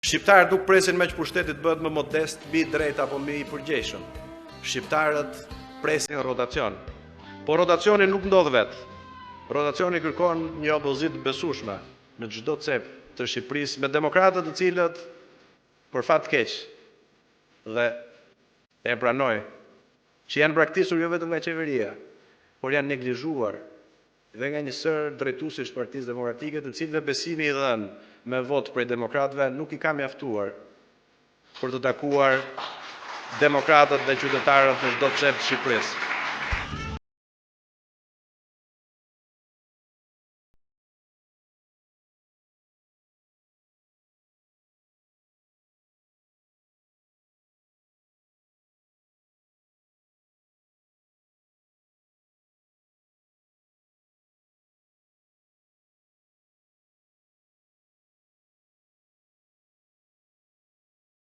Shqiptarët nuk presin me që pushtetit bëhet më modest, mbi drejt apo mbi i përgjeshëm. Shqiptarët presin rotacion. Po rotacioni nuk ndodh vetë. Rotacioni kërkon një opozit besueshme me çdo cep të Shqipërisë, me demokratët të cilët për fat keq dhe e pranoj që janë braktisur jo vetëm nga qeveria, por janë neglizhuar dhe nga një sër drejtuesish Partisë Demokratike, të cilëve besimi i dhënë me votë prej demokratëve nuk i ka mjaftuar për të takuar demokratët dhe qytetarët në çdo cep të Shqipërisë.